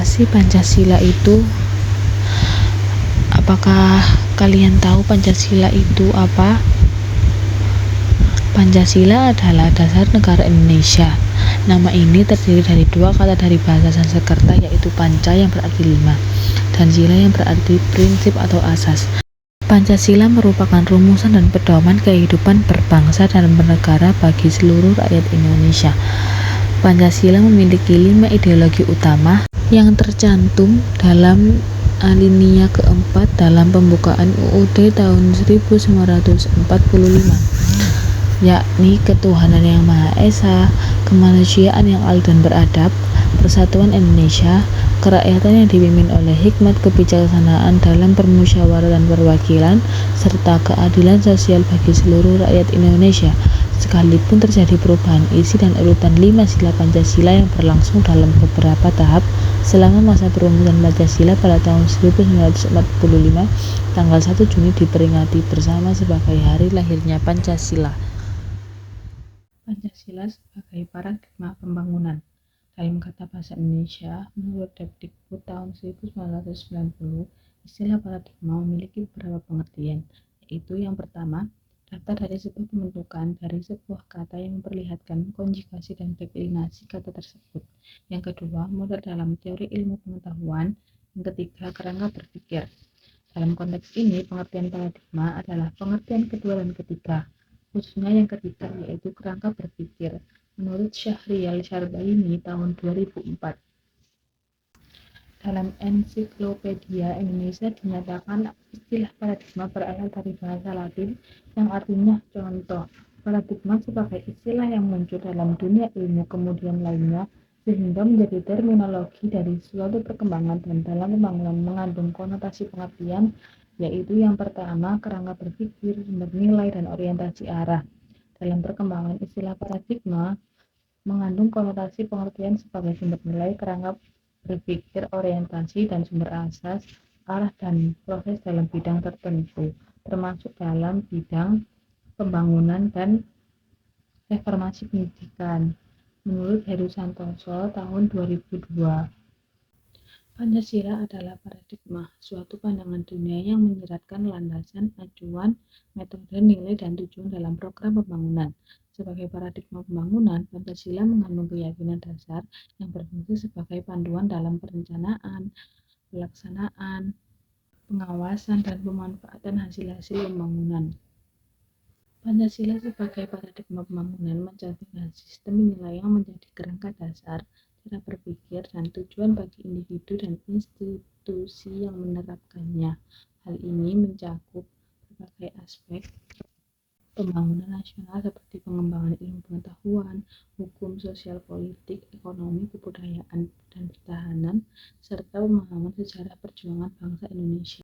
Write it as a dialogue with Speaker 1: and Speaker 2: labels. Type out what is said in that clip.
Speaker 1: Apa sih Pancasila itu? Apakah kalian tahu Pancasila itu apa? Pancasila adalah dasar negara Indonesia. Nama ini terdiri dari dua kata dari bahasa Sanskerta, yaitu Panca yang berarti 5 dan Sila yang berarti prinsip atau asas. Pancasila merupakan rumusan dan pedoman kehidupan berbangsa dan bernegara bagi seluruh rakyat Indonesia. Pancasila memiliki 5 ideologi utama yang tercantum dalam alinea keempat dalam pembukaan UUD tahun 1945, yakni ketuhanan yang Maha Esa, kemanusiaan yang adil dan beradab, persatuan Indonesia, kerakyatan yang dipimpin oleh hikmat kebijaksanaan dalam permusyawaratan perwakilan, serta keadilan sosial bagi seluruh rakyat Indonesia. Sekalipun terjadi perubahan isi dan urutan 5 sila Pancasila yang berlangsung dalam beberapa tahap selama masa perumusan Pancasila pada tahun 1945, tanggal 1 Juni diperingati bersama sebagai hari lahirnya Pancasila. Pancasila sebagai paradigma pembangunan. Dalam kata bahasa Indonesia, menurut Depdikbud tahun 1990, istilah paradigma memiliki beberapa pengertian, yaitu yang pertama, daftar dari sebuah pembentukan dari sebuah kata yang memperlihatkan konjugasi dan deklinasi kata tersebut. Yang kedua, modal dalam teori ilmu pengetahuan. Yang ketiga, kerangka berpikir. Dalam konteks ini, pengertian paradigma adalah pengertian kedua dan ketiga, khususnya yang ketiga, yaitu kerangka berpikir. Menurut Syahrial Syarbaini tahun 2004. Dalam Ensiklopedia Indonesia dinyatakan istilah paradigma berasal dari bahasa Latin yang artinya contoh. Paradigma sebagai istilah yang muncul dalam dunia ilmu kemudian lainnya sehingga menjadi terminologi dari suatu perkembangan dan dalam pembangunan mengandung konotasi pengertian, yaitu yang pertama, kerangka berpikir, sumber nilai, dan orientasi arah. Dalam perkembangan istilah paradigma mengandung konotasi pengertian sebagai sumber nilai, kerangka berpikir, orientasi, dan sumber asas, arah, dan proses dalam bidang tertentu, termasuk dalam bidang pembangunan dan reformasi pendidikan. Menurut Heru Santoso tahun 2002, Pancasila adalah paradigma, suatu pandangan dunia yang menyeratkan landasan, acuan, metode, nilai, dan tujuan dalam program pembangunan. Sebagai paradigma pembangunan, Pancasila mengandung keyakinan dasar yang berfungsi sebagai panduan dalam perencanaan, pelaksanaan, pengawasan, dan pemanfaatan hasil-hasil pembangunan. Pancasila sebagai paradigma pembangunan mencantumkan sistem nilai yang menjadi kerangka dasar, cara berpikir, dan tujuan bagi individu dan institusi yang menerapkannya. Hal ini mencakup berbagai aspek pembangunan nasional seperti pengembangan ilmu pengetahuan, hukum, sosial, politik, ekonomi, kebudayaan, dan pertahanan, serta pemahaman sejarah perjuangan bangsa Indonesia.